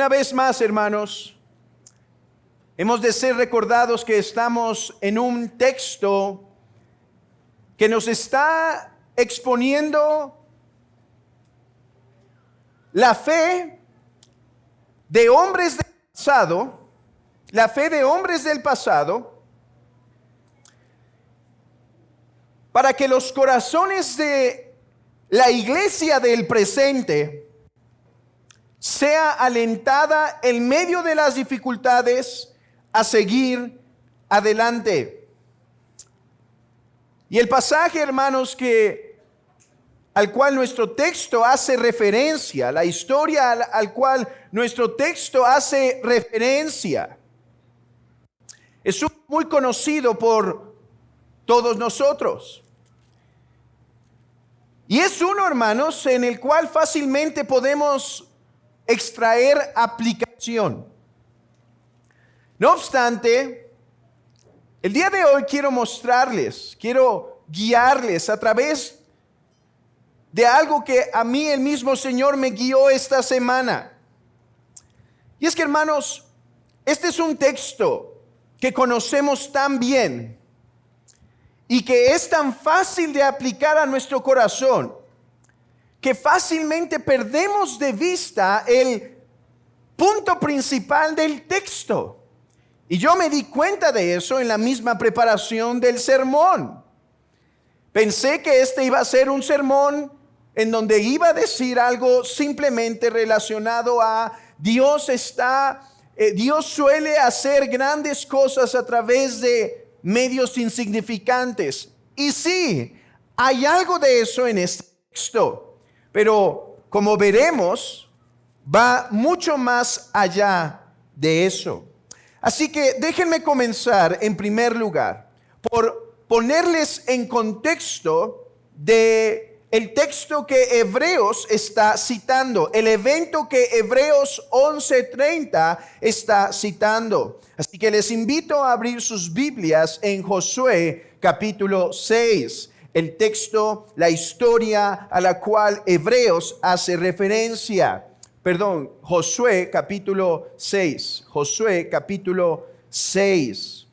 Una vez más, hermanos, hemos de ser recordados que estamos en un texto que nos está exponiendo la fe de hombres del pasado, la fe de hombres del pasado, para que los corazones de la iglesia del presente sea alentada en medio de las dificultades a seguir adelante. Y el pasaje, hermanos, al cual nuestro texto hace referencia, la historia al cual nuestro texto hace referencia, es muy conocido por todos nosotros. Y es uno, hermanos, en el cual fácilmente podemos extraer aplicación. No obstante, el día de hoy quiero guiarles a través de algo que a mí el mismo Señor me guió esta semana. Y es que, hermanos, este es un texto que conocemos tan bien y que es tan fácil de aplicar a nuestro corazón, que fácilmente perdemos de vista el punto principal del texto. Y yo me di cuenta de eso en la misma preparación del sermón. Pensé que este iba a ser un sermón en donde iba a decir algo simplemente relacionado a Dios suele hacer grandes cosas a través de medios insignificantes. Y sí, hay algo de eso en este texto. Pero como veremos, va mucho más allá de eso. Así que déjenme comenzar en primer lugar por ponerles en contexto de el texto que Hebreos está citando, el evento que Hebreos 11:30 está citando. Así que les invito a abrir sus Biblias en Josué capítulo 6. El texto, la historia a la cual Hebreos hace referencia. Josué capítulo 6. Josué capítulo 6.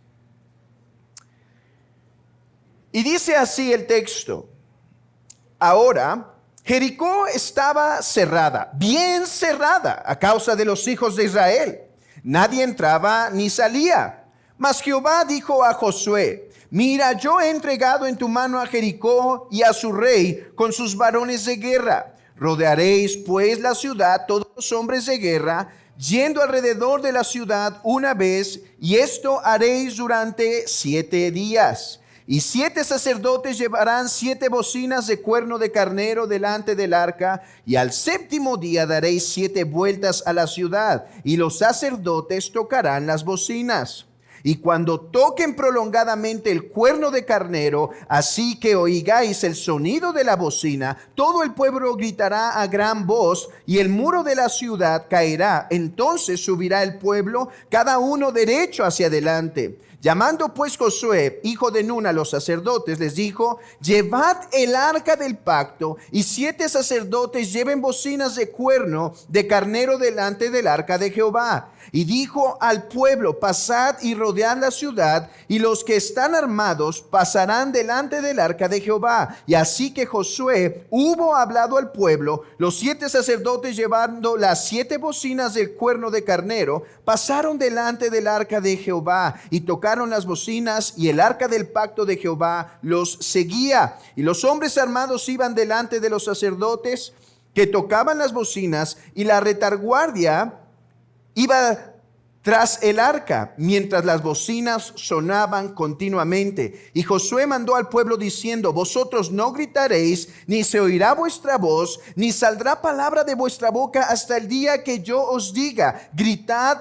Y dice así el texto: Ahora, Jericó estaba cerrada, bien cerrada, a causa de los hijos de Israel. Nadie entraba ni salía. Mas Jehová dijo a Josué: Mira, yo he entregado en tu mano a Jericó y a su rey con sus varones de guerra. Rodearéis pues la ciudad, todos los hombres de guerra, yendo alrededor de la ciudad una vez, y esto haréis durante 7 días. Y 7 sacerdotes llevarán 7 bocinas de cuerno de carnero delante del arca, y al 7º día daréis 7 vueltas a la ciudad, y los sacerdotes tocarán las bocinas. Y cuando toquen prolongadamente el cuerno de carnero, así que oigáis el sonido de la bocina, todo el pueblo gritará a gran voz, y el muro de la ciudad caerá. Entonces subirá el pueblo, cada uno derecho hacia adelante. Llamando pues Josué, hijo de Nun, a los sacerdotes, les dijo: Llevad el arca del pacto, y 7 sacerdotes lleven bocinas de cuerno de carnero delante del arca de Jehová. Y dijo al pueblo: Pasad y rodead la ciudad, y los que están armados pasarán delante del arca de Jehová. Y así que Josué hubo hablado al pueblo, los 7 sacerdotes llevando las 7 bocinas del cuerno de carnero, pasaron delante del arca de Jehová, y tocaron las bocinas, y el arca del pacto de Jehová los seguía. Y los hombres armados iban delante de los sacerdotes que tocaban las bocinas, y la retaguardia iba tras el arca, mientras las bocinas sonaban continuamente. Y Josué mandó al pueblo diciendo: Vosotros no gritaréis, ni se oirá vuestra voz, ni saldrá palabra de vuestra boca hasta el día que yo os diga: Gritad,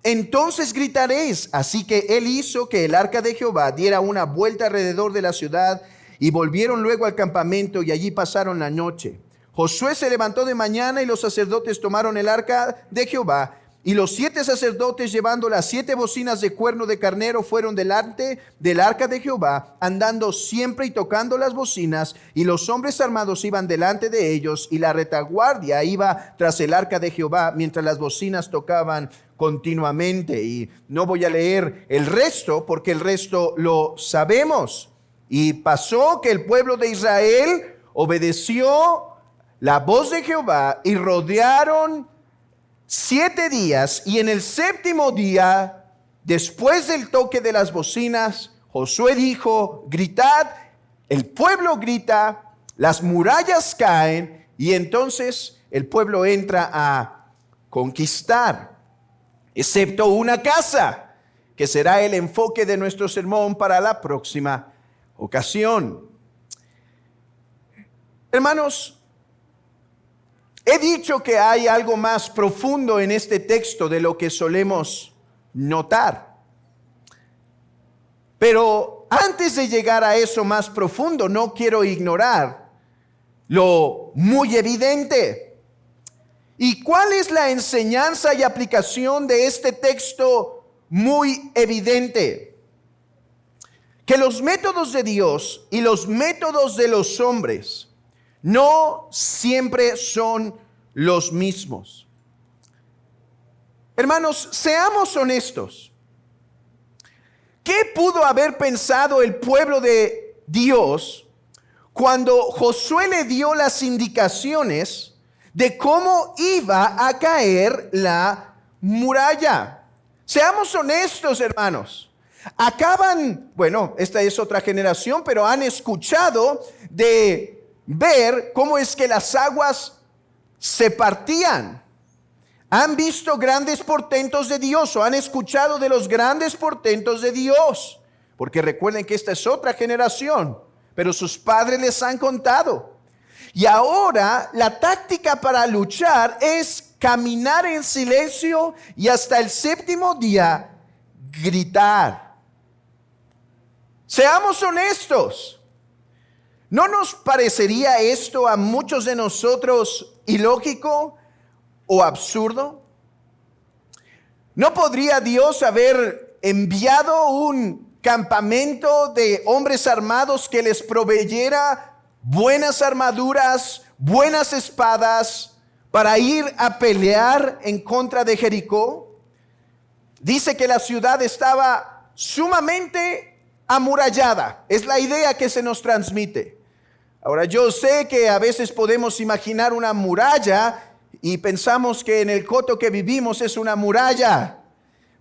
entonces gritaréis. Así que él hizo que el arca de Jehová diera una vuelta alrededor de la ciudad, y volvieron luego al campamento, y allí pasaron la noche. Josué se levantó de mañana, y los sacerdotes tomaron el arca de Jehová, Y los 7 sacerdotes, llevando las 7 bocinas de cuerno de carnero, fueron delante del arca de Jehová, andando siempre y tocando las bocinas, y los hombres armados iban delante de ellos, y la retaguardia iba tras el arca de Jehová, mientras las bocinas tocaban continuamente. Y no voy a leer el resto, porque el resto lo sabemos. Y pasó que el pueblo de Israel obedeció la voz de Jehová, y rodearon 7 días, y en el 7º día, después del toque de las bocinas, Josué dijo: gritad. El pueblo grita, las murallas caen, y entonces el pueblo entra a conquistar, excepto una casa, que será el enfoque de nuestro sermón para la próxima ocasión. Hermanos, he dicho que hay algo más profundo en este texto de lo que solemos notar. Pero antes de llegar a eso más profundo, no quiero ignorar lo muy evidente. ¿Y cuál es la enseñanza y aplicación de este texto muy evidente? Que los métodos de Dios y los métodos de los hombres no siempre son los mismos. Hermanos, seamos honestos. ¿Qué pudo haber pensado el pueblo de Dios cuando Josué le dio las indicaciones de cómo iba a caer la muralla? Seamos honestos, hermanos. Esta es otra generación, pero han escuchado de ver cómo es que las aguas se partían. Han visto grandes portentos de Dios, o han escuchado de los grandes portentos de Dios, porque recuerden que esta es otra generación, pero sus padres les han contado. Y ahora la táctica para luchar es caminar en silencio y hasta el 7º día gritar. Seamos honestos. ¿No nos parecería esto a muchos de nosotros ilógico o absurdo? ¿No podría Dios haber enviado un campamento de hombres armados que les proveyera buenas armaduras, buenas espadas, para ir a pelear en contra de Jericó? Dice que la ciudad estaba sumamente amurallada. Es la idea que se nos transmite. Ahora, yo sé que a veces podemos imaginar una muralla y pensamos que en el coto que vivimos es una muralla.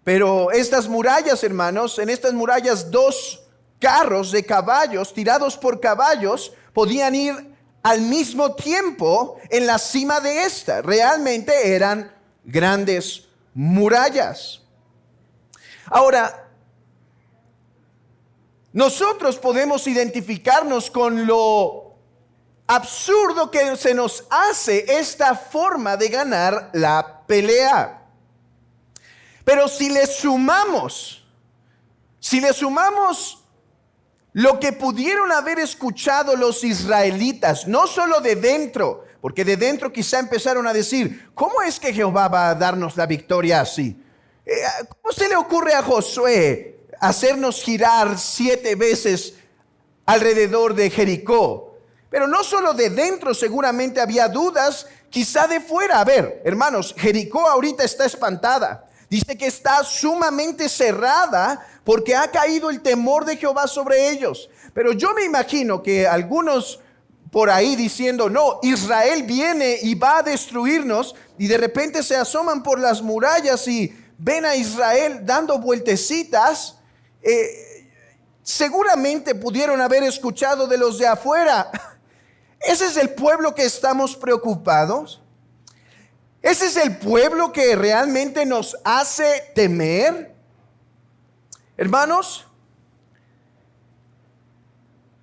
Pero estas murallas, hermanos, en estas murallas 2 carros de caballos, tirados por caballos, podían ir al mismo tiempo en la cima de esta. Realmente eran grandes murallas. Ahora, nosotros podemos identificarnos con lo absurdo que se nos hace esta forma de ganar la pelea. Pero si le sumamos lo que pudieron haber escuchado los israelitas, no solo de dentro, porque de dentro quizá empezaron a decir: ¿cómo es que Jehová va a darnos la victoria así? ¿Cómo se le ocurre a Josué hacernos girar 7 veces alrededor de Jericó? Pero no solo de dentro, seguramente había dudas, quizá de fuera. A ver, hermanos, Jericó ahorita está espantada. Dice que está sumamente cerrada porque ha caído el temor de Jehová sobre ellos. Pero yo me imagino que algunos por ahí diciendo: no, Israel viene y va a destruirnos, y de repente se asoman por las murallas y ven a Israel dando vueltecitas. Seguramente pudieron haber escuchado de los de afuera: ¿ese es el pueblo que estamos preocupados? ¿Ese es el pueblo que realmente nos hace temer? Hermanos,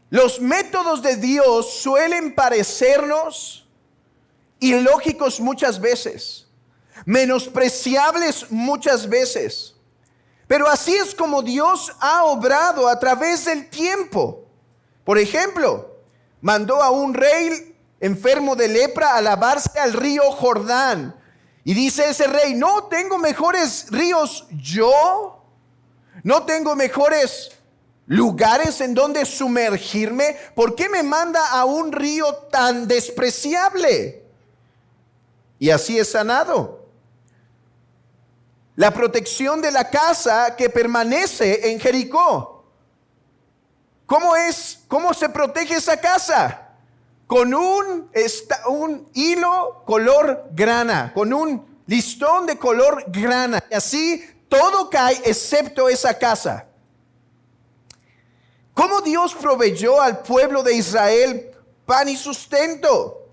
los métodos de Dios suelen parecernos ilógicos muchas veces, menospreciables muchas veces. Pero así es como Dios ha obrado a través del tiempo. Por ejemplo, mandó a un rey enfermo de lepra a lavarse al río Jordán. Y dice ese rey, ¿no tengo mejores ríos yo? ¿No tengo mejores lugares en donde sumergirme? ¿Por qué me manda a un río tan despreciable? Y así es sanado. La protección de la casa que permanece en Jericó. ¿Cómo se protege esa casa? Con un hilo color grana, con un listón de color grana. Y así todo cae excepto esa casa. ¿Cómo Dios proveyó al pueblo de Israel pan y sustento?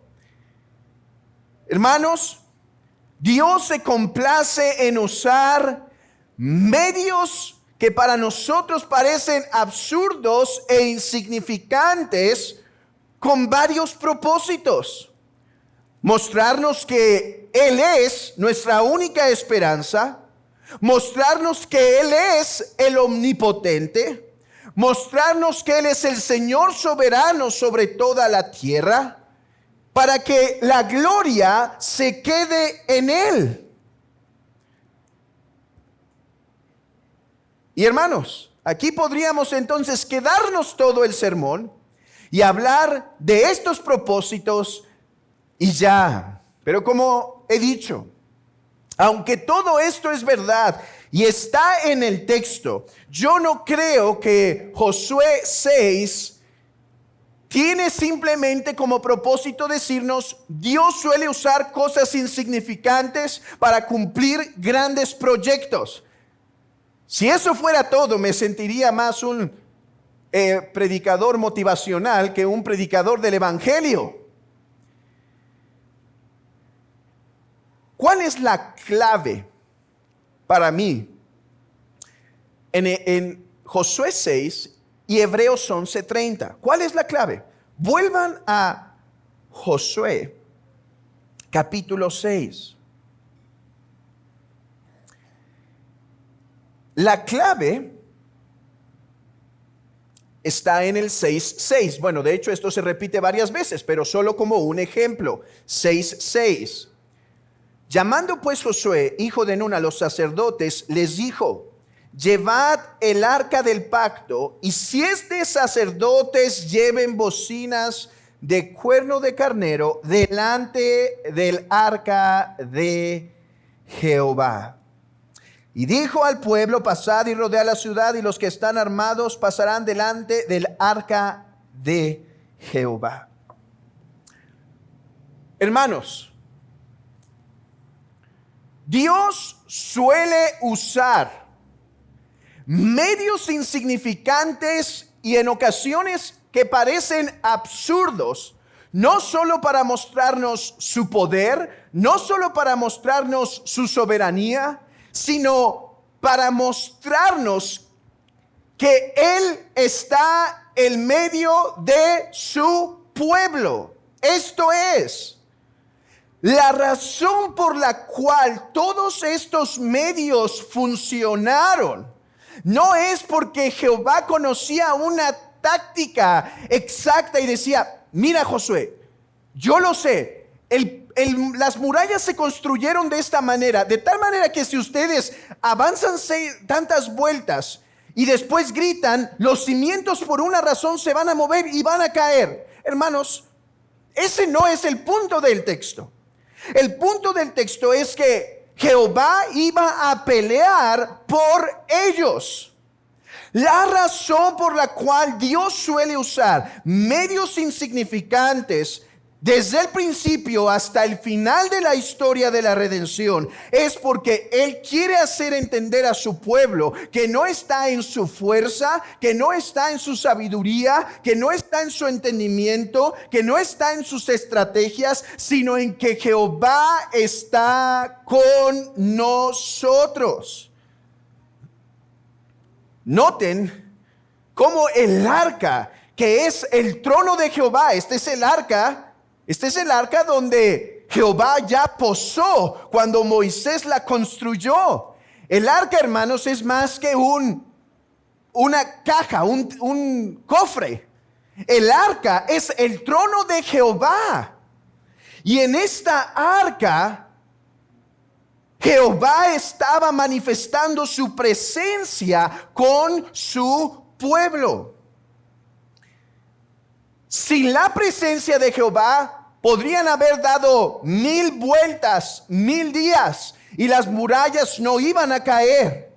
Hermanos, Dios se complace en usar medios que para nosotros parecen absurdos e insignificantes con varios propósitos. Mostrarnos que Él es nuestra única esperanza, mostrarnos que Él es el omnipotente, mostrarnos que Él es el Señor soberano sobre toda la tierra, para que la gloria se quede en Él. Y hermanos, aquí podríamos entonces quedarnos todo el sermón y hablar de estos propósitos y ya. Pero como he dicho, aunque todo esto es verdad y está en el texto, yo no creo que Josué 6 tiene simplemente como propósito decirnos, Dios suele usar cosas insignificantes para cumplir grandes proyectos. Si eso fuera todo, me sentiría más un predicador motivacional que un predicador del evangelio. ¿Cuál es la clave para mí en Josué 6 y Hebreos 11:30? ¿Cuál es la clave? Vuelvan a Josué capítulo 6. La clave está en el 6:6. Bueno, de hecho esto se repite varias veces, pero solo como un ejemplo. 6:6. Llamando pues Josué, hijo de Nun, a los sacerdotes, les dijo: llevad el arca del pacto, y 7 sacerdotes lleven bocinas de cuerno de carnero delante del arca de Jehová. Y dijo al pueblo: pasad y rodead la ciudad, y los que están armados pasarán delante del arca de Jehová. Hermanos, Dios suele usar medios insignificantes y en ocasiones que parecen absurdos, no solo para mostrarnos su poder, no solo para mostrarnos su soberanía, sino para mostrarnos que Él está en medio de su pueblo. Esto es la razón por la cual todos estos medios funcionaron. No es porque Jehová conocía una táctica exacta y decía: mira, Josué, yo lo sé, las murallas se construyeron de esta manera, de tal manera que si ustedes avanzan tantas vueltas y después gritan, los cimientos por una razón se van a mover y van a caer. Hermanos, ese no es el punto del texto. El punto del texto es que Jehová iba a pelear por ellos. La razón por la cual Dios suele usar medios insignificantes desde el principio hasta el final de la historia de la redención es porque Él quiere hacer entender a su pueblo que no está en su fuerza, que no está en su sabiduría, que no está en su entendimiento, que no está en sus estrategias, sino en que Jehová está con nosotros. Noten cómo el arca, que es el trono de Jehová, este es el arca donde Jehová ya posó cuando Moisés la construyó. El arca, hermanos, es más que una caja, un cofre. El arca es el trono de Jehová. Y en esta arca Jehová estaba manifestando su presencia con su pueblo. Sin la presencia de Jehová, podrían haber dado 1000 vueltas, 1000 días, y las murallas no iban a caer.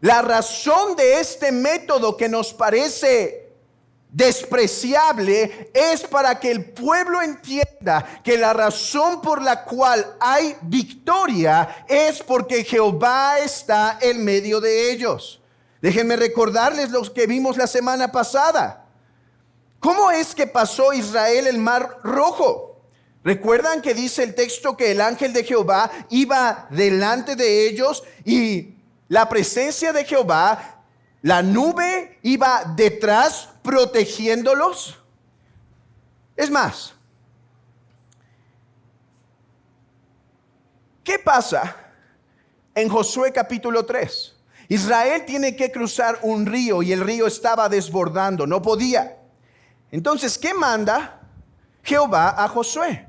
La razón de este método que nos parece despreciable es para que el pueblo entienda que la razón por la cual hay victoria es porque Jehová está en medio de ellos. Déjenme recordarles lo que vimos la semana pasada. ¿Cómo es que pasó Israel el Mar Rojo? ¿Recuerdan que dice el texto que el ángel de Jehová iba delante de ellos y la presencia de Jehová, la nube, iba detrás protegiéndolos? Es más, ¿qué pasa en Josué capítulo 3? Israel tiene que cruzar un río y el río estaba desbordando, no podía. Entonces, ¿qué manda Jehová a Josué?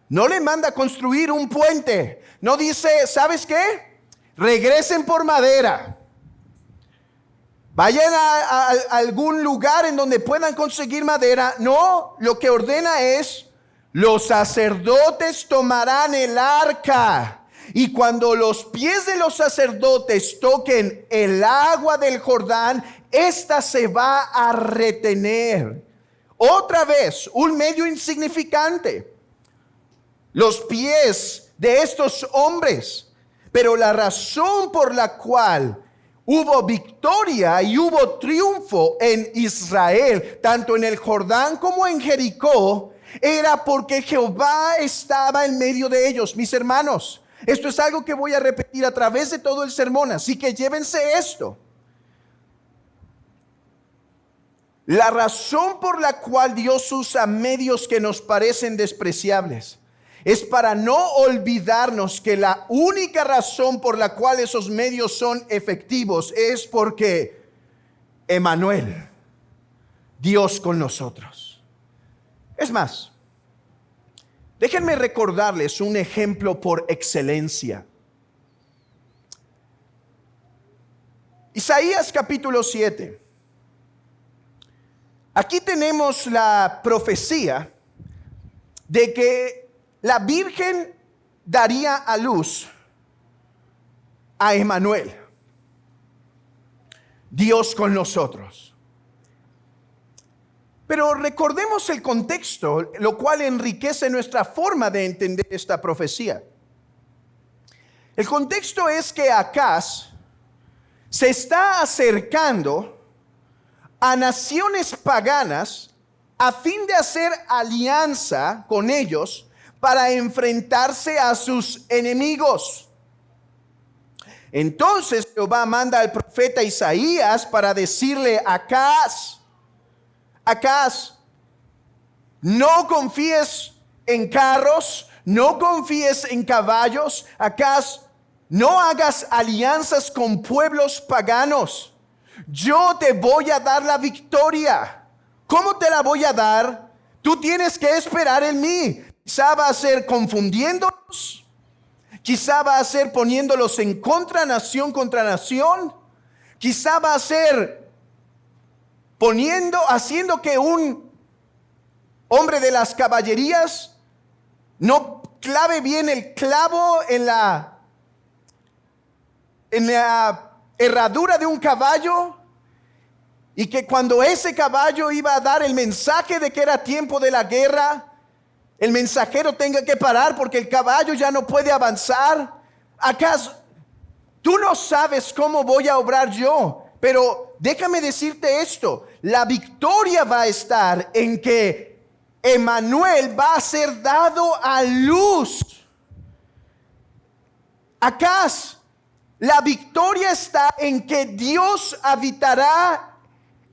No le manda construir un puente. No dice, ¿sabes qué? Regresen por madera. Vayan a algún lugar en donde puedan conseguir madera. No, lo que ordena es, los sacerdotes tomarán el arca. Y cuando los pies de los sacerdotes toquen el agua del Jordán, esta se va a retener. Otra vez, un medio insignificante. Los pies de estos hombres. Pero la razón por la cual hubo victoria y hubo triunfo en Israel, tanto en el Jordán como en Jericó, era porque Jehová estaba en medio de ellos. Mis hermanos, esto es algo que voy a repetir a través de todo el sermón, así que llévense esto. La razón por la cual Dios usa medios que nos parecen despreciables es para no olvidarnos que la única razón por la cual esos medios son efectivos es porque Emmanuel, Dios con nosotros. Es más, déjenme recordarles un ejemplo por excelencia. Isaías capítulo 7. Aquí tenemos la profecía de que la Virgen daría a luz a Emmanuel, Dios con nosotros. Pero recordemos el contexto, lo cual enriquece nuestra forma de entender esta profecía. El contexto es que Acaz se está acercando a naciones paganas a fin de hacer alianza con ellos para enfrentarse a sus enemigos. Entonces Jehová manda al profeta Isaías para decirle a Acaz, no confíes en carros, no confíes en caballos. Acaz, no hagas alianzas con pueblos paganos. Yo te voy a dar la victoria. ¿Cómo te la voy a dar? Tú tienes que esperar en mí. Quizá va a ser confundiéndolos, quizá va a ser poniéndolos en contra, nación contra nación, quizá va a ser haciendo que un hombre de las caballerías no clave bien el clavo en la herradura de un caballo, y que cuando ese caballo iba a dar el mensaje de que era tiempo de la guerra, el mensajero tenga que parar porque el caballo ya no puede avanzar. ¿Acaso tú no sabes cómo voy a obrar yo? Pero déjame decirte esto, la victoria va a estar en que Emmanuel va a ser dado a luz. ¿Acaso la victoria está en que Dios habitará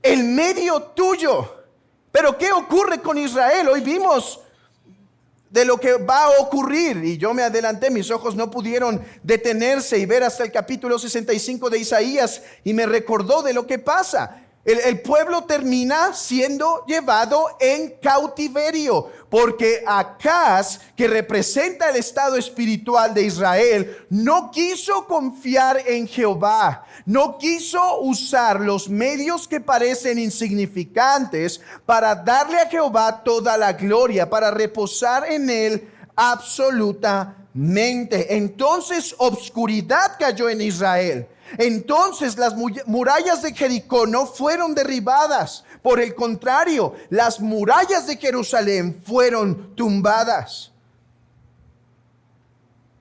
en medio tuyo? Pero ¿qué ocurre con Israel? Hoy vimos de lo que va a ocurrir, y yo me adelanté, mis ojos no pudieron detenerse y ver hasta el capítulo 65 de Isaías, y me recordó de lo que pasa. El pueblo termina siendo llevado en cautiverio. porque Acaz, que representa el estado espiritual de Israel, no quiso confiar en Jehová, no quiso usar los medios que parecen insignificantes para darle a Jehová toda la gloria, para reposar en él absolutamente. Entonces obscuridad cayó en Israel. Entonces las murallas de Jericó no fueron derribadas. Por el contrario, las murallas de Jerusalén fueron tumbadas.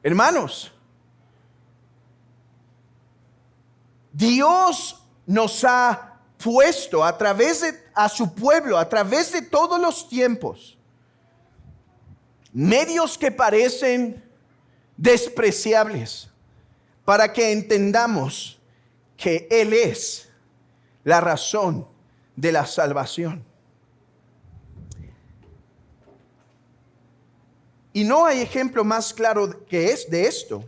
Hermanos, Dios nos ha puesto a su pueblo, a través de todos los tiempos, medios que parecen despreciables, para que entendamos que Él es la razón de la salvación. Y no hay ejemplo más claro que es de esto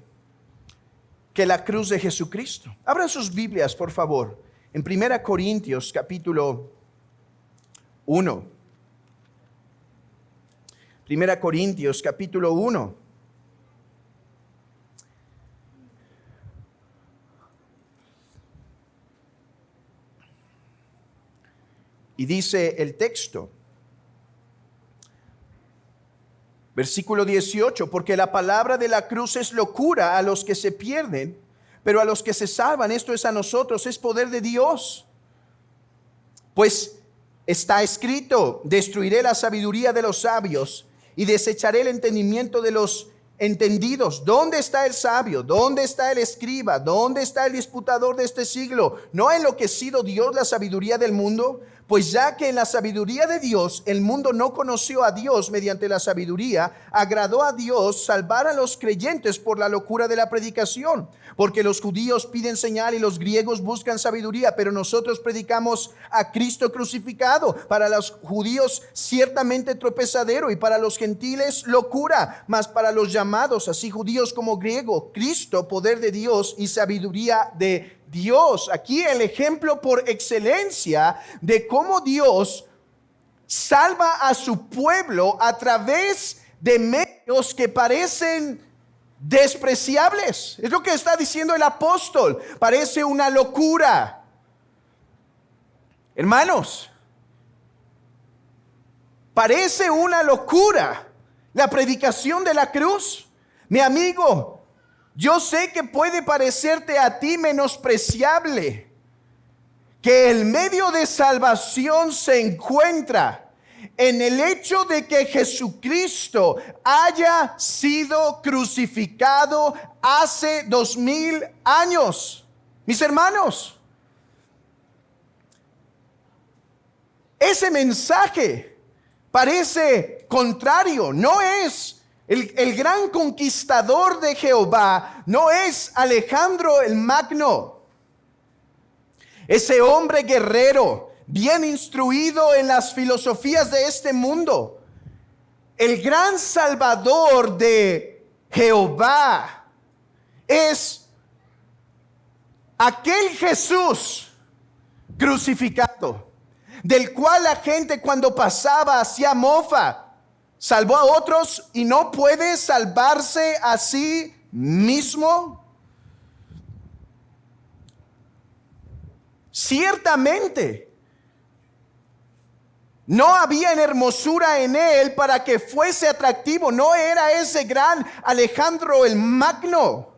que la cruz de Jesucristo. Abran sus Biblias, por favor, en 1 Corintios capítulo 1. 1 Corintios capítulo 1. Y dice el texto, versículo 18, porque la palabra de la cruz es locura a los que se pierden, pero a los que se salvan, esto es a nosotros, es poder de Dios. Pues está escrito, destruiré la sabiduría de los sabios y desecharé el entendimiento de los entendidos. ¿Dónde está el sabio? ¿Dónde está el escriba? ¿Dónde está el disputador de este siglo? ¿No ha enloquecido Dios la sabiduría del mundo? Pues ya que en la sabiduría de Dios el mundo no conoció a Dios mediante la sabiduría, agradó a Dios salvar a los creyentes por la locura de la predicación. Porque los judíos piden señal y los griegos buscan sabiduría, pero nosotros predicamos a Cristo crucificado. Para los judíos ciertamente tropezadero y para los gentiles locura, mas para los llamados, así judíos como griegos, Cristo poder de Dios y sabiduría de Dios. Aquí el ejemplo por excelencia de cómo Dios salva a su pueblo a través de medios que parecen despreciables. Es lo que está diciendo el apóstol. Parece una locura. Hermanos, parece una locura la predicación de la cruz. Mi amigo, yo sé que puede parecerte a ti menospreciable que el medio de salvación se encuentra en el hecho de que Jesucristo haya sido crucificado hace 2000 años. Mis hermanos, ese mensaje parece contrario. No es el gran conquistador de Jehová, no es Alejandro el Magno, ese hombre guerrero, bien instruido en las filosofías de este mundo. El gran salvador de Jehová es aquel Jesús crucificado, del cual la gente cuando pasaba hacía mofa. Salvó a otros y no puede salvarse a sí mismo. Ciertamente, no había hermosura en él para que fuese atractivo. No era ese gran Alejandro el Magno.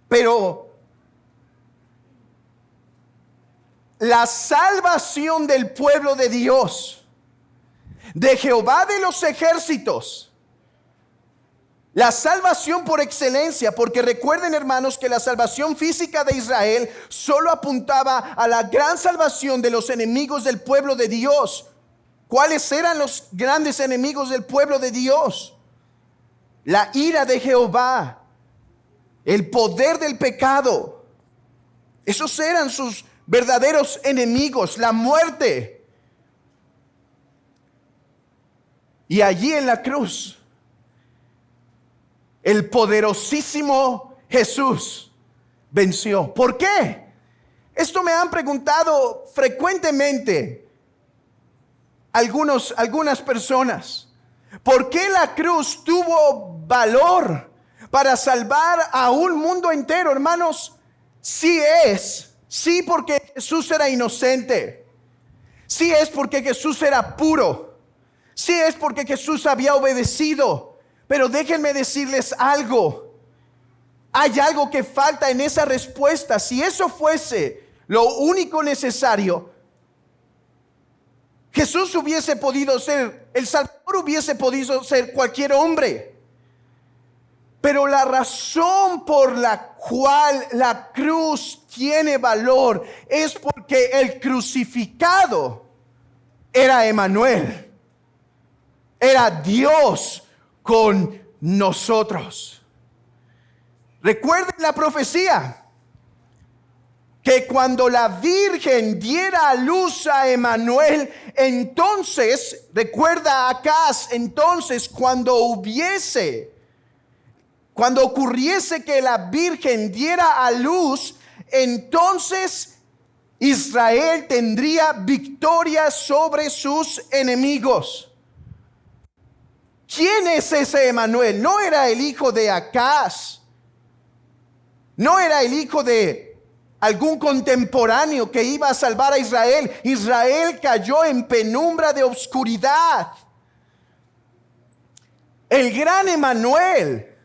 Pero la salvación del pueblo de Dios, de Jehová de los ejércitos, la salvación por excelencia, porque recuerden, hermanos, que la salvación física de Israel solo apuntaba a la gran salvación de los enemigos del pueblo de Dios. ¿Cuáles eran los grandes enemigos del pueblo de Dios? La ira de Jehová, el poder del pecado. Esos eran sus verdaderos enemigos, la muerte. Y allí en la cruz, el poderosísimo Jesús venció. ¿Por qué? Esto me han preguntado frecuentemente. algunas personas. ¿Por qué la cruz tuvo valor para salvar a un mundo entero, hermanos? Sí, porque Jesús era inocente. Sí es porque Jesús era puro. Sí es porque Jesús había obedecido. Pero déjenme decirles algo. Hay algo que falta en esa respuesta. Si eso fuese lo único necesario, Jesús hubiese podido ser, el Salvador hubiese podido ser cualquier hombre. Pero la razón por la cual la cruz tiene valor es porque el crucificado era Emmanuel. Era Dios con nosotros. Recuerden la profecía que cuando la Virgen diera a luz a Emmanuel, entonces, recuerda Acaz, entonces cuando ocurriese que la Virgen diera a luz, entonces Israel tendría victoria sobre sus enemigos. ¿Quién es ese Emmanuel? No era el hijo de Acaz, no era el hijo de algún contemporáneo que iba a salvar a Israel. Israel cayó en penumbra de oscuridad. El gran Emmanuel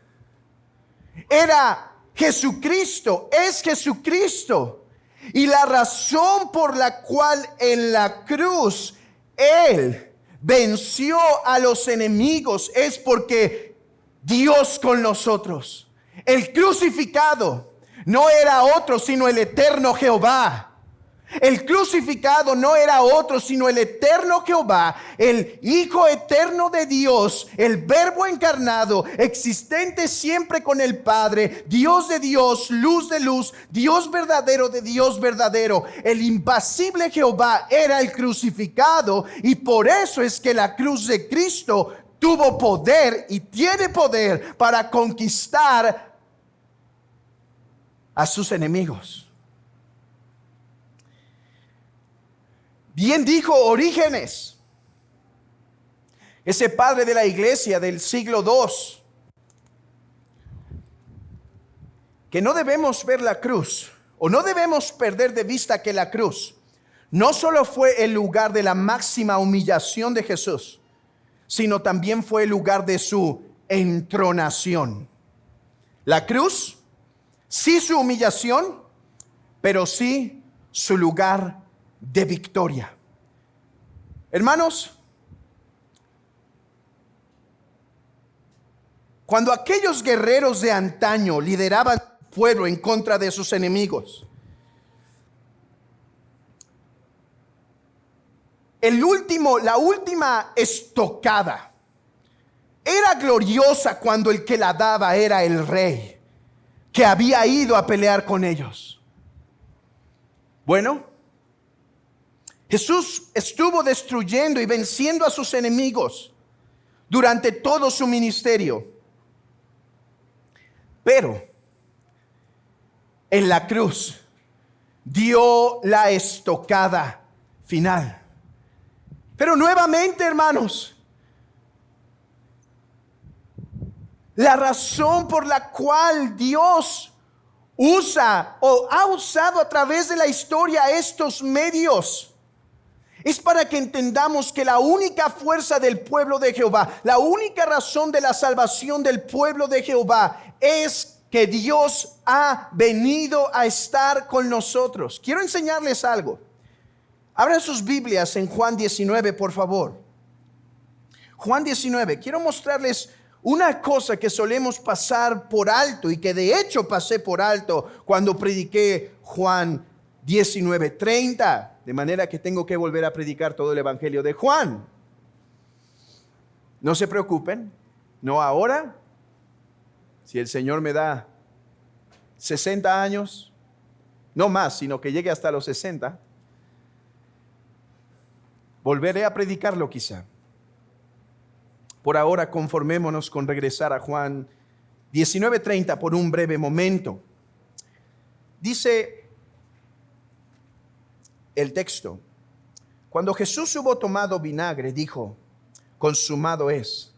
era Jesucristo, es Jesucristo. Y la razón por la cual en la cruz Él venció a los enemigos es porque Dios con nosotros. El crucificado no era otro sino el eterno Jehová. El crucificado no era otro sino el eterno Jehová, el Hijo eterno de Dios, el Verbo encarnado, existente siempre con el Padre, Dios de Dios, luz de luz, Dios verdadero de Dios verdadero. El impasible Jehová era el crucificado, y por eso es que la cruz de Cristo tuvo poder y tiene poder para conquistar a sus enemigos. Bien dijo Orígenes, ese padre de la iglesia del siglo II, que no debemos ver la cruz, o no debemos perder de vista que la cruz no solo fue el lugar de la máxima humillación de Jesús, sino también fue el lugar de su entronación. La cruz, sí su humillación, pero sí su lugar de victoria. Hermanos, cuando aquellos guerreros de antaño lideraban al pueblo en contra de sus enemigos, la última estocada era gloriosa cuando el que la daba era el rey que había ido a pelear con ellos. Bueno, Jesús estuvo destruyendo y venciendo a sus enemigos durante todo su ministerio. Pero en la cruz dio la estocada final. Pero nuevamente, hermanos, la razón por la cual Dios usa o ha usado a través de la historia estos medios es para que entendamos que la única fuerza del pueblo de Jehová, la única razón de la salvación del pueblo de Jehová es que Dios ha venido a estar con nosotros. Quiero enseñarles algo. Abran sus Biblias en Juan 19, por favor. Juan 19. Quiero mostrarles una cosa que solemos pasar por alto y que de hecho pasé por alto cuando prediqué Juan 19:30. De manera que tengo que volver a predicar todo el Evangelio de Juan. No se preocupen, no ahora. Si el Señor me da 60 años, no más, sino que llegue hasta los 60, volveré a predicarlo quizá. Por ahora conformémonos con regresar a Juan 19:30 por un breve momento. Dice el texto: Cuando Jesús hubo tomado vinagre, dijo: consumado es.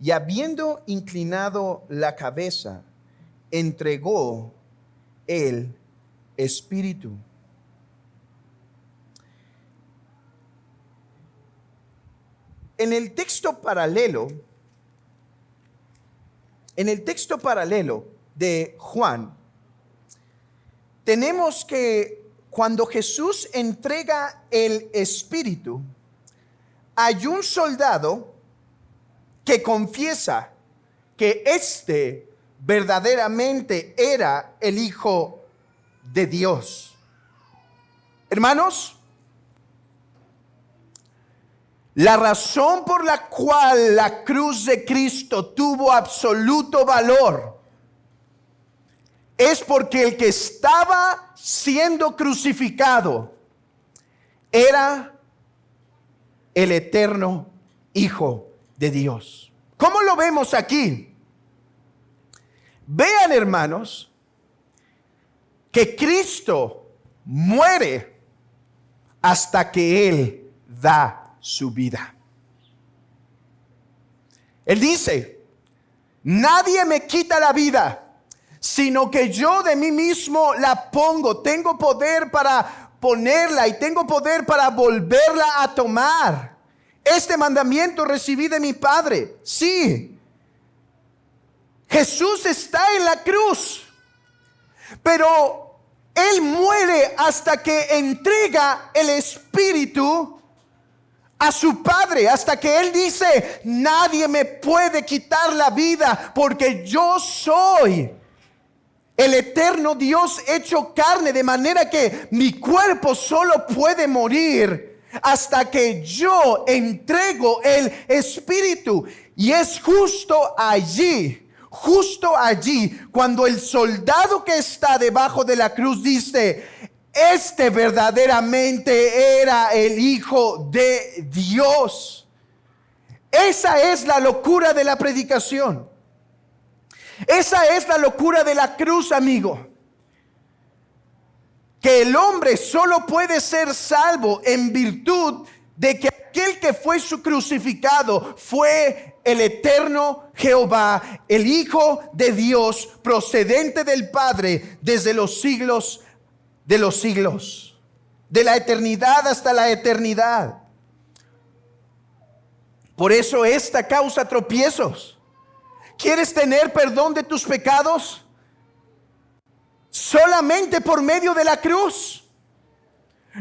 Y habiendo inclinado la cabeza, entregó el espíritu. En el texto paralelo de Juan, tenemos que cuando Jesús entrega el espíritu, hay un soldado que confiesa que este verdaderamente era el Hijo de Dios. Hermanos, la razón por la cual la cruz de Cristo tuvo absoluto valor es porque el que estaba siendo crucificado era el eterno Hijo de Dios. ¿Cómo lo vemos aquí? Vean, hermanos, que Cristo muere hasta que Él da su vida. Él dice: nadie me quita la vida, sino que yo de mí mismo la pongo. Tengo poder para ponerla y tengo poder para volverla a tomar. Este mandamiento recibí de mi Padre. Sí, Jesús está en la cruz, pero Él muere hasta que entrega el Espíritu a su Padre, hasta que Él dice: nadie me puede quitar la vida, porque yo soy el eterno Dios hecho carne, de manera que mi cuerpo solo puede morir hasta que yo entrego el Espíritu. Y es justo allí, cuando el soldado que está debajo de la cruz dice: este verdaderamente era el Hijo de Dios. Esa es la locura de la predicación. Esa es la locura de la cruz, amigo. Que el hombre solo puede ser salvo en virtud de que aquel que fue su crucificado fue el eterno Jehová, el Hijo de Dios, procedente del Padre desde los siglos de los siglos, de la eternidad hasta la eternidad. Por eso esta causa tropiezos. ¿Quieres tener perdón de tus pecados? Solamente por medio de la cruz.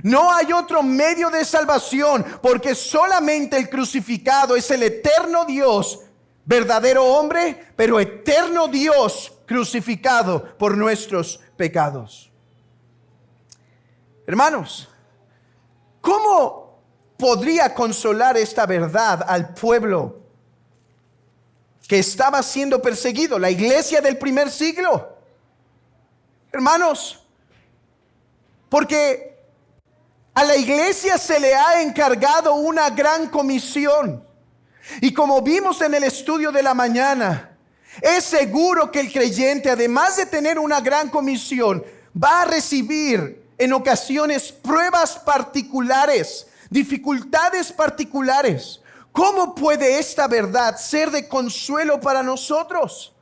No hay otro medio de salvación, porque solamente el crucificado es el eterno Dios, verdadero hombre, pero eterno Dios crucificado por nuestros pecados. Hermanos, ¿cómo podría consolar esta verdad al pueblo que estaba siendo perseguido, la iglesia del primer siglo? Hermanos, porque a la iglesia se le ha encargado una gran comisión. Y como vimos en el estudio de la mañana, es seguro que el creyente, además de tener una gran comisión, va a recibir en ocasiones pruebas particulares, dificultades particulares. ¿Cómo puede esta verdad ser de consuelo para nosotros?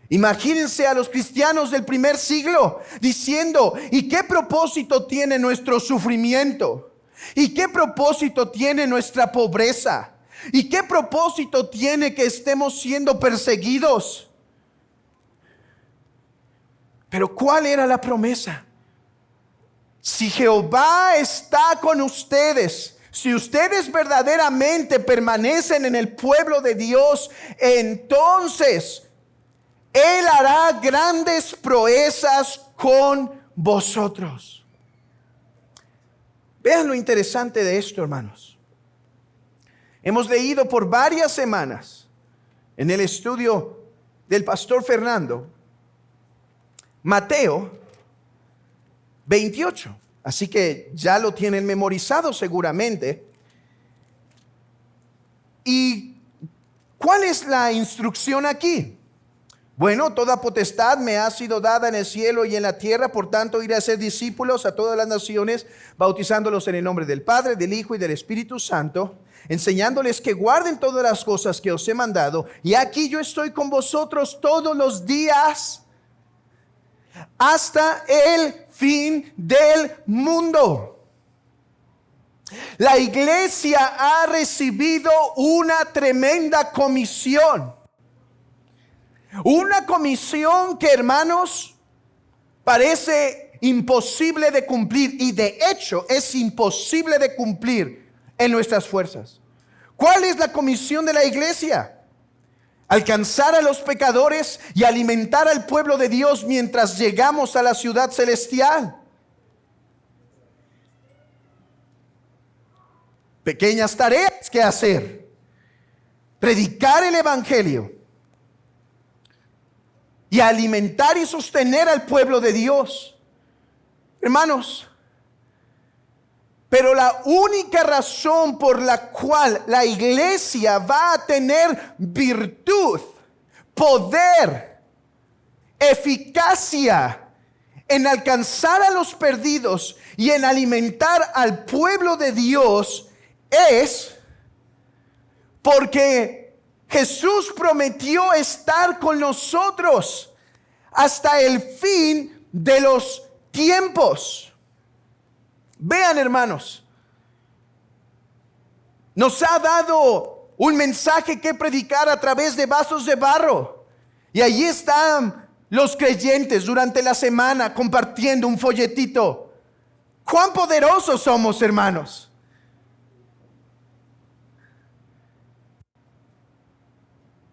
Imagínense a los cristianos del primer siglo diciendo: ¿y qué propósito tiene nuestro sufrimiento? ¿Y qué propósito tiene nuestra pobreza? ¿Y qué propósito tiene que estemos siendo perseguidos? Pero ¿cuál era la promesa? Si Jehová está con ustedes, si ustedes verdaderamente permanecen en el pueblo de Dios, entonces Él hará grandes proezas con vosotros. Vean lo interesante de esto, hermanos. Hemos leído por varias semanas en el estudio del pastor Fernando, Mateo 28. Así que ya lo tienen memorizado seguramente. ¿Y cuál es la instrucción aquí? Bueno, toda potestad me ha sido dada en el cielo y en la tierra, por tanto iré a ser discípulos a todas las naciones, bautizándolos en el nombre del Padre, del Hijo y del Espíritu Santo, enseñándoles que guarden todas las cosas que os he mandado. Y aquí yo estoy con vosotros todos los días hasta el fin del mundo. La iglesia ha recibido una tremenda comisión. Una comisión que, hermanos, parece imposible de cumplir, y de hecho es imposible de cumplir en nuestras fuerzas. ¿Cuál es la comisión de la iglesia? Alcanzar a los pecadores y alimentar al pueblo de Dios mientras llegamos a la ciudad celestial. Pequeñas tareas que hacer: predicar el evangelio y alimentar y sostener al pueblo de Dios. Hermanos, pero la única razón por la cual la iglesia va a tener virtud, poder, eficacia en alcanzar a los perdidos y en alimentar al pueblo de Dios es porque Jesús prometió estar con nosotros hasta el fin de los tiempos. Vean, hermanos, nos ha dado un mensaje que predicar a través de vasos de barro. Y allí están los creyentes durante la semana compartiendo un folletito. ¿Cuán poderosos somos, hermanos?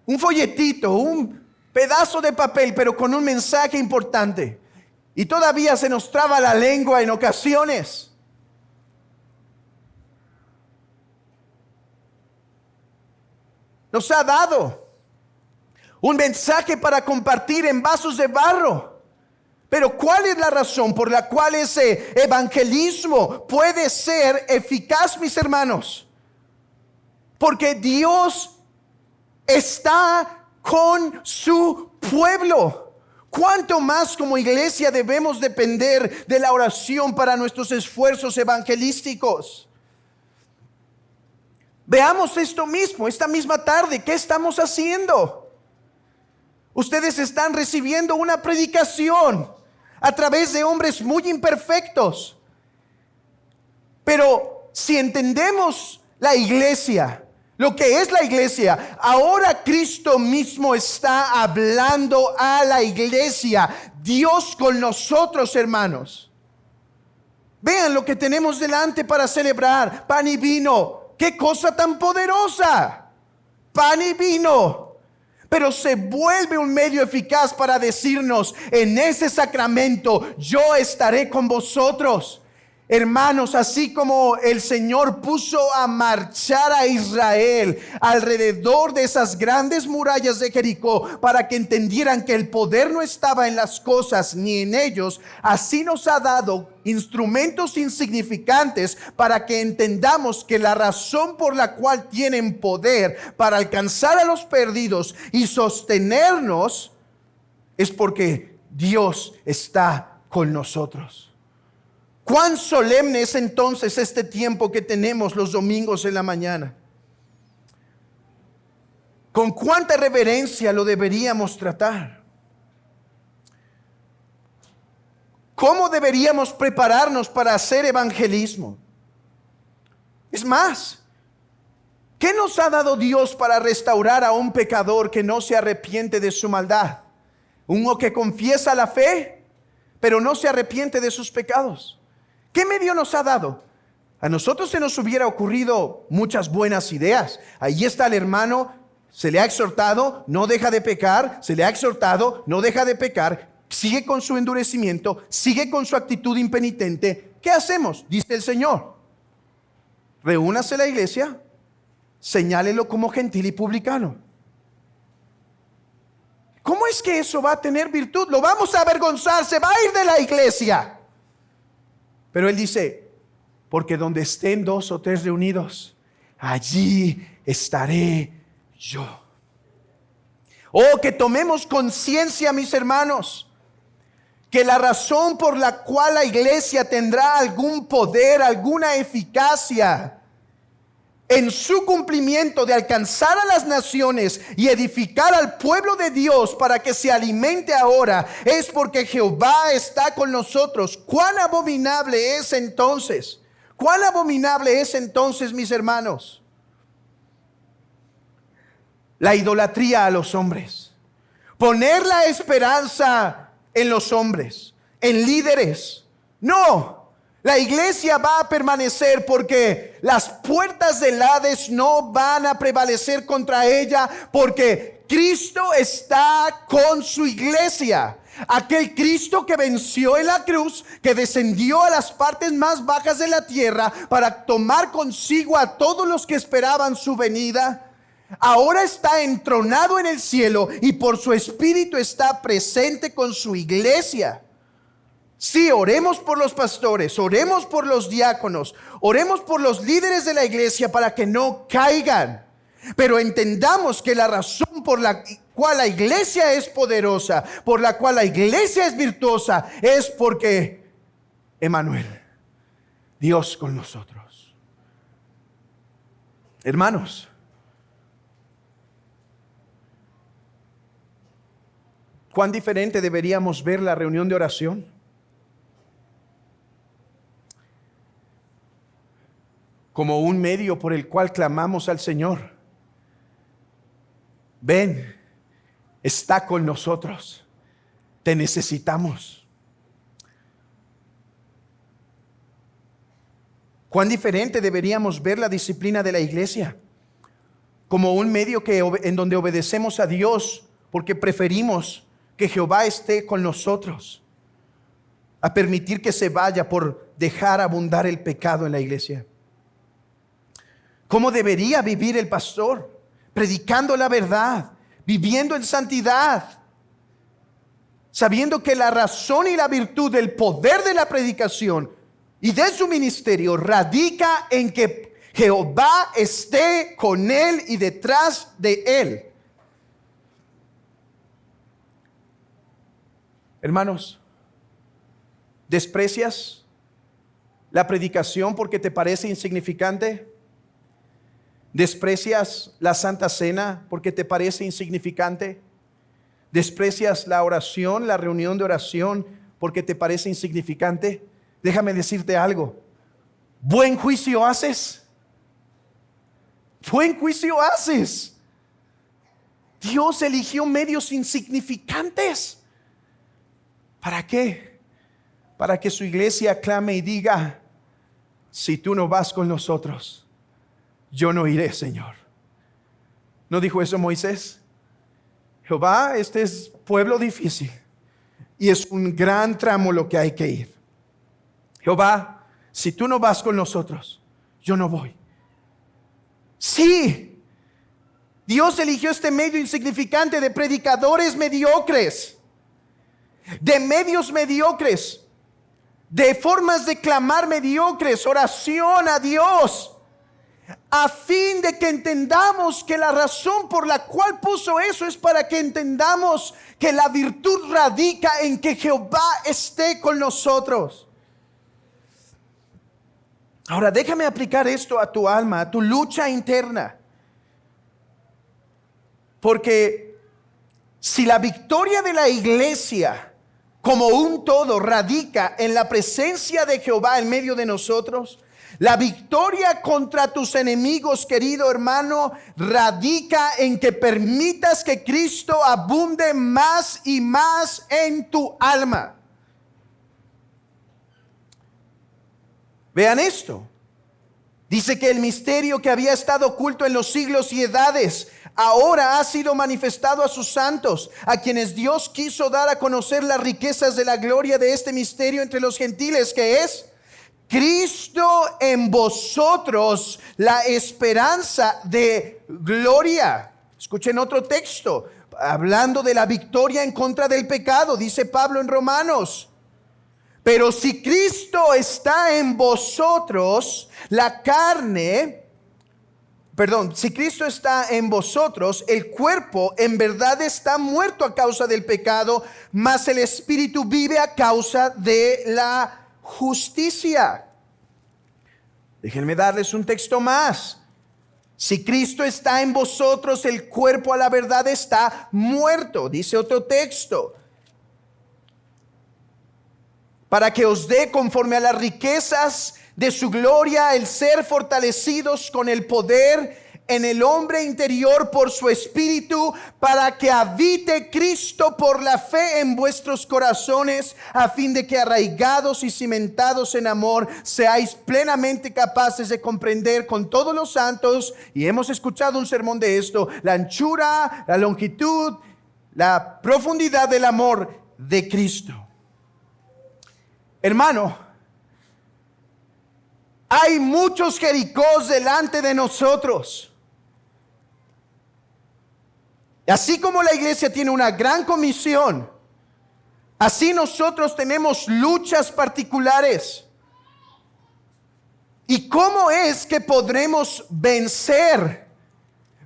Un folletito, un pedazo de papel, pero con un mensaje importante. Y todavía se nos traba la lengua en ocasiones. Nos ha dado un mensaje para compartir en vasos de barro. Pero ¿cuál es la razón por la cual ese evangelismo puede ser eficaz, mis hermanos? Porque Dios está con su pueblo. ¿Cuánto más como iglesia debemos depender de la oración para nuestros esfuerzos evangelísticos? Veamos esto mismo, esta misma tarde. ¿Qué estamos haciendo? Ustedes están recibiendo una predicación a través de hombres muy imperfectos. Pero si entendemos la iglesia, lo que es la iglesia, ahora Cristo mismo está hablando a la iglesia. Dios con nosotros, hermanos. Vean lo que tenemos delante para celebrar: pan y vino. ¡Qué cosa tan poderosa! Pan y vino. Pero se vuelve un medio eficaz para decirnos: en ese sacramento yo estaré con vosotros. Hermanos, así como el Señor puso a marchar a Israel alrededor de esas grandes murallas de Jericó para que entendieran que el poder no estaba en las cosas ni en ellos, así nos ha dado instrumentos insignificantes para que entendamos que la razón por la cual tienen poder para alcanzar a los perdidos y sostenernos es porque Dios está con nosotros. ¿Cuán solemne es entonces este tiempo que tenemos los domingos en la mañana? ¿Con cuánta reverencia lo deberíamos tratar? ¿Cómo deberíamos prepararnos para hacer evangelismo? Es más, ¿qué nos ha dado Dios para restaurar a un pecador que no se arrepiente de su maldad? Uno que confiesa la fe, pero no se arrepiente de sus pecados. ¿Qué medio nos ha dado? A nosotros se nos hubiera ocurrido muchas buenas ideas. Ahí está el hermano, se le ha exhortado, no deja de pecar, se le ha exhortado, no deja de pecar, sigue con su endurecimiento, sigue con su actitud impenitente. ¿Qué hacemos? Dice el Señor: reúnase la iglesia, señálelo como gentil y publicano. ¿Cómo es que eso va a tener virtud? Lo vamos a avergonzar, se va a ir de la iglesia. Pero Él dice: porque donde estén 2 o 3 reunidos, allí estaré yo. Oh, que tomemos conciencia, mis hermanos, que la razón por la cual la iglesia tendrá algún poder, alguna eficacia en su cumplimiento de alcanzar a las naciones y edificar al pueblo de Dios para que se alimente ahora, es porque Jehová está con nosotros. ¿Cuán abominable es entonces? ¿Cuán abominable es entonces, mis hermanos? La idolatría a los hombres. Poner la esperanza en los hombres, en líderes. No. La iglesia va a permanecer porque las puertas del Hades no van a prevalecer contra ella, porque Cristo está con su iglesia. Aquel Cristo que venció en la cruz, que descendió a las partes más bajas de la tierra para tomar consigo a todos los que esperaban su venida, ahora está entronado en el cielo y por su espíritu está presente con su iglesia. Sí, oremos por los pastores, oremos por los diáconos, oremos por los líderes de la iglesia para que no caigan. Pero entendamos que la razón por la cual la iglesia es poderosa, por la cual la iglesia es virtuosa, es porque Emmanuel, Dios con nosotros. Hermanos, ¿cuán diferente deberíamos ver la reunión de oración? Como un medio por el cual clamamos al Señor. Ven, está con nosotros, te necesitamos. ¿Cuán diferente deberíamos ver la disciplina de la iglesia? Como un medio en donde obedecemos a Dios porque preferimos que Jehová esté con nosotros, a permitir que se vaya por dejar abundar el pecado en la iglesia. ¿Cómo debería vivir el pastor? Predicando la verdad, viviendo en santidad, sabiendo que la razón y la virtud del poder de la predicación y de su ministerio radica en que Jehová esté con él y detrás de él. Hermanos, ¿desprecias la predicación porque te parece insignificante? ¿Desprecias la Santa Cena porque te parece insignificante? ¿Desprecias la oración, la reunión de oración porque te parece insignificante? Déjame decirte algo. Buen juicio haces. Buen juicio haces. Dios eligió medios insignificantes. ¿Para qué? Para que su iglesia clame y diga: si tú no vas con nosotros, yo no iré, Señor. ¿No dijo eso Moisés? Jehová, este es pueblo difícil y es un gran tramo lo que hay que ir. Jehová, si tú no vas con nosotros, yo no voy. Sí, Dios eligió este medio insignificante de predicadores mediocres, de medios mediocres, de formas de clamar mediocres, oración a Dios, a fin de que entendamos que la razón por la cual puso eso es para que entendamos que la virtud radica en que Jehová esté con nosotros. Ahora déjame aplicar esto a tu alma, a tu lucha interna. Porque si la victoria de la iglesia como un todo radica en la presencia de Jehová en medio de nosotros, la victoria contra tus enemigos, querido hermano, radica en que permitas que Cristo abunde más y más en tu alma. Vean esto. Dice que el misterio que había estado oculto en los siglos y edades ahora ha sido manifestado a sus santos, a quienes Dios quiso dar a conocer las riquezas de la gloria de este misterio entre los gentiles, que es Cristo en vosotros, la esperanza de gloria. Escuchen otro texto, hablando de la victoria en contra del pecado. Dice Pablo en Romanos: pero si Cristo está en vosotros, si Cristo está en vosotros, el cuerpo en verdad está muerto a causa del pecado, mas el espíritu vive a causa de la justicia. Déjenme darles un texto más. Si Cristo está en vosotros, el cuerpo a la verdad está muerto, dice otro texto. Para que os dé conforme a las riquezas de su gloria el ser fortalecidos con el poder en el hombre interior por su espíritu, para que habite Cristo por la fe en vuestros corazones, a fin de que arraigados y cimentados en amor, seáis plenamente capaces de comprender con todos los santos, y hemos escuchado un sermón de esto, la anchura, la longitud, la profundidad del amor de Cristo. Hermano, hay muchos Jericós delante de nosotros. Así como la iglesia tiene una gran comisión, así nosotros tenemos luchas particulares. ¿Y cómo es que podremos vencer?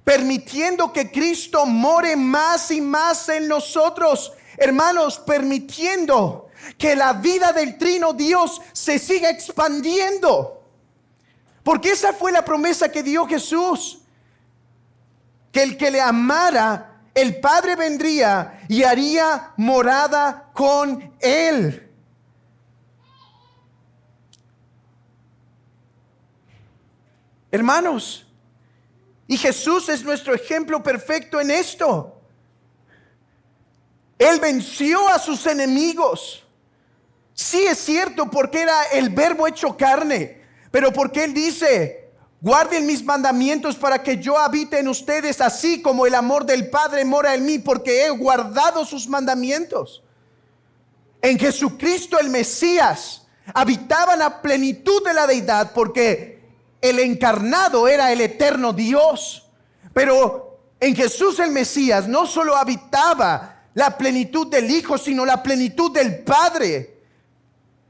Permitiendo que Cristo more más y más en nosotros. Hermanos, permitiendo que la vida del Trino Dios se siga expandiendo. Porque esa fue la promesa que dio Jesús. Que el que le amara, el Padre vendría y haría morada con él. Hermanos, y Jesús es nuestro ejemplo perfecto en esto. Él venció a sus enemigos. Sí, es cierto, porque era el Verbo hecho carne, pero porque Él dice: guarden mis mandamientos para que yo habite en ustedes, así como el amor del Padre mora en mí, porque he guardado sus mandamientos. En Jesucristo el Mesías habitaba la plenitud de la deidad, porque el encarnado era el eterno Dios. Pero en Jesús el Mesías no solo habitaba la plenitud del Hijo, sino la plenitud del Padre.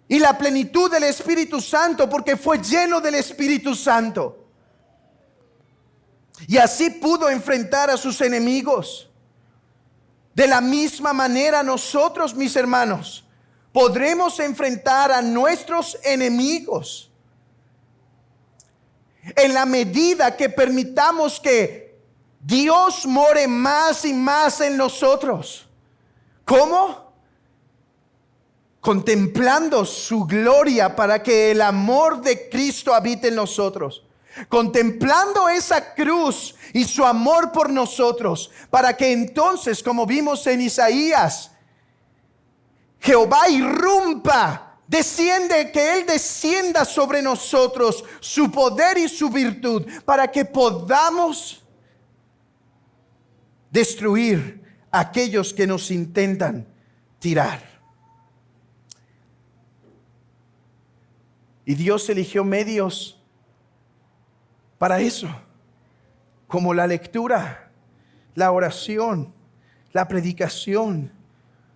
Y la plenitud del Espíritu Santo, porque fue lleno del Espíritu Santo. Y así pudo enfrentar a sus enemigos. De la misma manera nosotros, mis hermanos, podremos enfrentar a nuestros enemigos en la medida que permitamos que Dios more más y más en nosotros. ¿Cómo? Contemplando su gloria para que el amor de Cristo habite en nosotros. Contemplando esa cruz y su amor por nosotros, para que entonces, como vimos en Isaías, Jehová irrumpa, que Él descienda sobre nosotros, su poder y su virtud, para que podamos destruir a aquellos que nos intentan tirar. Y Dios eligió medios para eso, como la lectura, la oración, la predicación,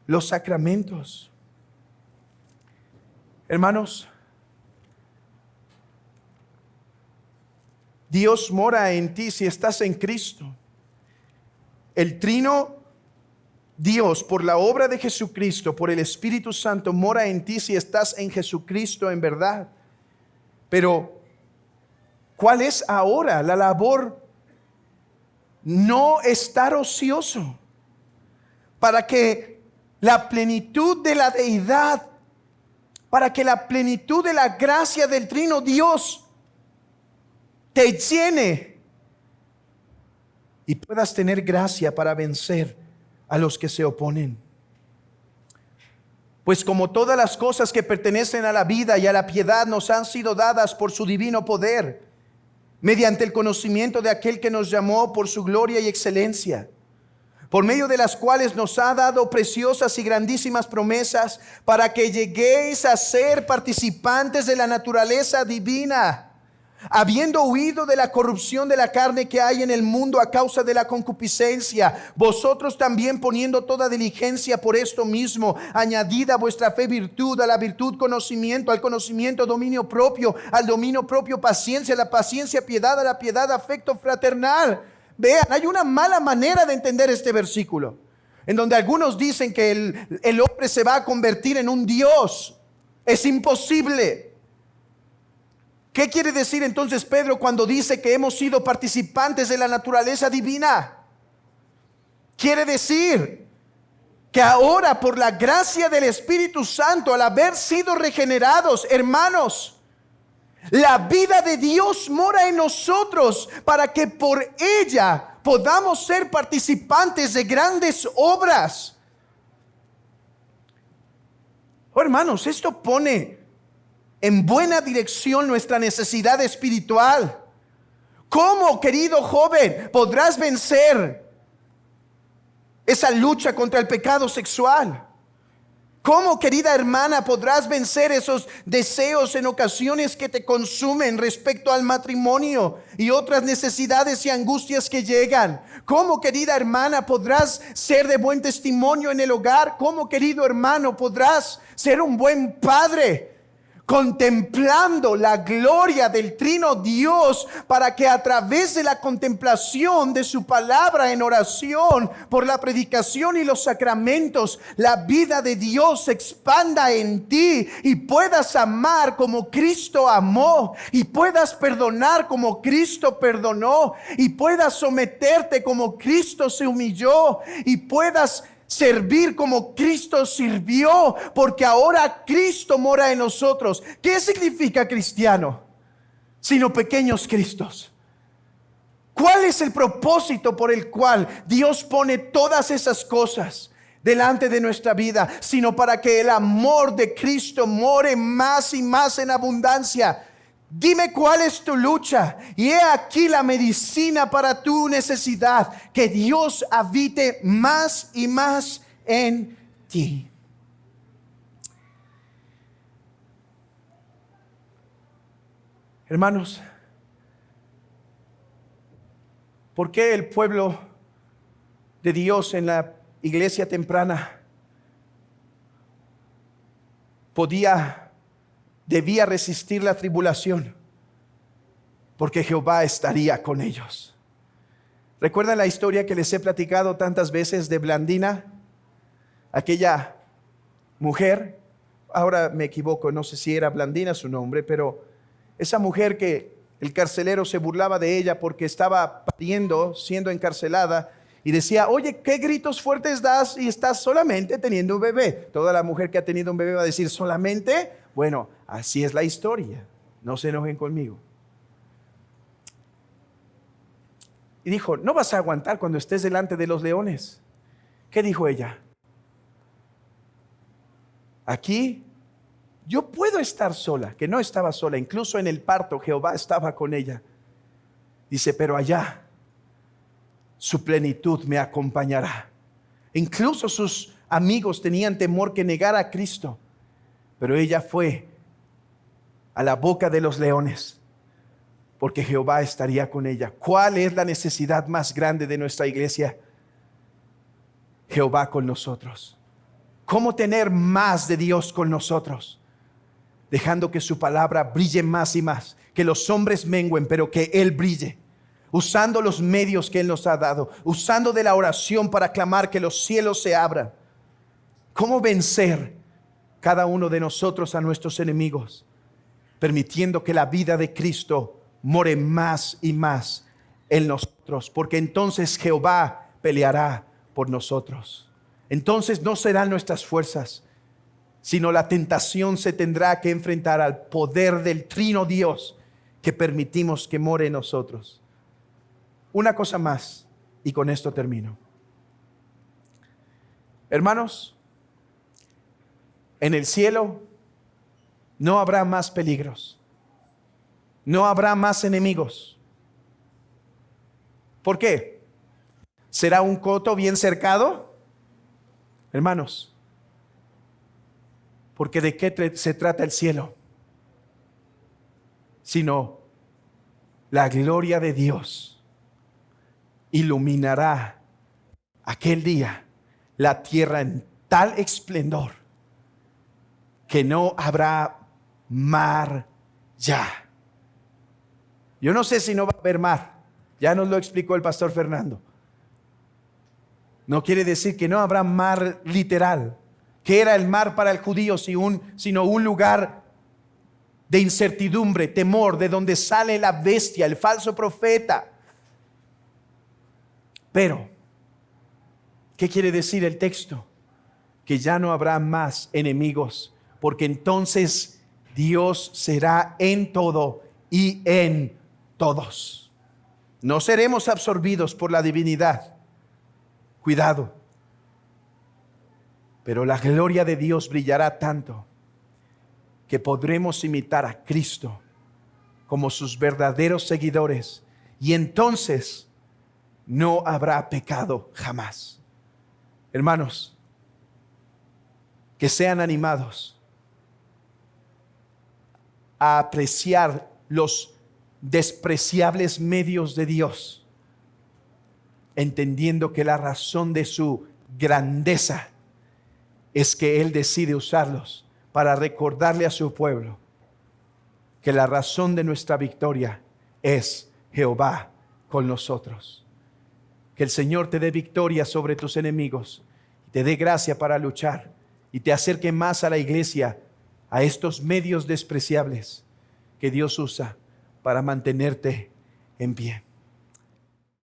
los sacramentos. Hermanos, Dios mora en ti si estás en Cristo. El Trino Dios, por la obra de Jesucristo, por el Espíritu Santo, mora en ti si estás en Jesucristo en verdad. Pero ¿cuál es ahora la labor? No estar ocioso, para que la plenitud de la deidad, para que la plenitud de la gracia del Trino Dios te llene y puedas tener gracia para vencer a los que se oponen. Pues como todas las cosas que pertenecen a la vida y a la piedad nos han sido dadas por su divino poder, mediante el conocimiento de aquel que nos llamó por su gloria y excelencia, por medio de las cuales nos ha dado preciosas y grandísimas promesas, para que lleguéis a ser participantes de la naturaleza divina, Habiendo huido de la corrupción de la carne que hay en el mundo a causa de la concupiscencia, vosotros también poniendo toda diligencia por esto mismo, añadida a vuestra fe virtud, a la virtud conocimiento, al conocimiento dominio propio, al dominio propio paciencia, a la paciencia piedad, a la piedad afecto fraternal. Vean, hay una mala manera de entender este versículo, en donde algunos dicen que el hombre se va a convertir en un Dios. Es imposible. ¿Qué quiere decir entonces Pedro cuando dice que hemos sido participantes de la naturaleza divina? Quiere decir que ahora, por la gracia del Espíritu Santo, al haber sido regenerados, hermanos, la vida de Dios mora en nosotros para que por ella podamos ser participantes de grandes obras. Oh, hermanos, esto pone en buena dirección nuestra necesidad espiritual. ¿Cómo, querido joven, podrás vencer esa lucha contra el pecado sexual? ¿Cómo, querida hermana, podrás vencer esos deseos en ocasiones que te consumen respecto al matrimonio y otras necesidades y angustias que llegan? ¿Cómo, querida hermana, podrás ser de buen testimonio en el hogar? ¿Cómo, querido hermano, podrás ser un buen padre? Contemplando la gloria del Trino Dios, para que a través de la contemplación de su palabra en oración, por la predicación y los sacramentos, la vida de Dios se expanda en ti y puedas amar como Cristo amó, y puedas perdonar como Cristo perdonó, y puedas someterte como Cristo se humilló, y puedas servir como Cristo sirvió, porque ahora Cristo mora en nosotros. ¿Qué significa cristiano? Sino pequeños Cristos. ¿Cuál es el propósito por el cual Dios pone todas esas cosas delante de nuestra vida? Sino para que el amor de Cristo more más y más en abundancia. Dime cuál es tu lucha, y he aquí la medicina para tu necesidad: que Dios habite más y más en ti. Hermanos, ¿por qué el pueblo de Dios en la iglesia temprana debía resistir la tribulación? Porque Jehová estaría con ellos. ¿Recuerdan la historia que les he platicado tantas veces de Blandina? Aquella mujer, ahora me equivoco, no sé si era Blandina su nombre, pero esa mujer que el carcelero se burlaba de ella porque estaba pariendo, siendo encarcelada, y decía: oye, ¿qué gritos fuertes das y estás solamente teniendo un bebé? Toda la mujer que ha tenido un bebé va a decir: ¿solamente? Bueno, así es la historia, no se enojen conmigo. Y dijo: no vas a aguantar cuando estés delante de los leones. ¿Qué dijo ella? Aquí yo puedo estar sola, que no estaba sola, incluso en el parto Jehová estaba con ella. Dice: pero allá su plenitud me acompañará. Incluso sus amigos tenían temor que negara a Cristo, pero ella fue a la boca de los leones, porque Jehová estaría con ella. ¿Cuál es la necesidad más grande de nuestra iglesia? Jehová con nosotros. ¿Cómo tener más de Dios con nosotros? Dejando que su palabra brille más y más, que los hombres mengüen, pero que Él brille, usando los medios que Él nos ha dado, usando de la oración para clamar que los cielos se abran. ¿Cómo vencer cada uno de nosotros a nuestros enemigos? Permitiendo que la vida de Cristo more más y más en nosotros, porque entonces Jehová peleará por nosotros. Entonces no serán nuestras fuerzas, sino la tentación se tendrá que enfrentar al poder del Trino Dios que permitimos que more en nosotros. Una cosa más, y con esto termino. Hermanos, en el cielo no habrá más peligros, no habrá más enemigos. ¿Por qué? ¿Será un coto bien cercado? Hermanos, porque ¿de qué se trata el cielo? Sino la gloria de Dios iluminará aquel día la tierra en tal esplendor que no habrá mar ya. Yo no sé si no va a haber mar. Ya nos lo explicó el pastor Fernando. No quiere decir que no habrá mar literal. ¿Qué era el mar para el judío sino un lugar de incertidumbre, temor, de donde sale la bestia, el falso profeta? Pero, ¿qué quiere decir el texto? Que ya no habrá más enemigos, porque entonces Dios será en todo y en todos. No seremos absorbidos por la divinidad. Cuidado. Pero la gloria de Dios brillará tanto que podremos imitar a Cristo como sus verdaderos seguidores, y entonces no habrá pecado jamás. Hermanos, que sean animados a apreciar los despreciables medios de Dios, entendiendo que la razón de su grandeza es que Él decide usarlos para recordarle a su pueblo que la razón de nuestra victoria es Jehová con nosotros. Que el Señor te dé victoria sobre tus enemigos, te dé gracia para luchar y te acerque más a la iglesia, a estos medios despreciables que Dios usa para mantenerte en pie.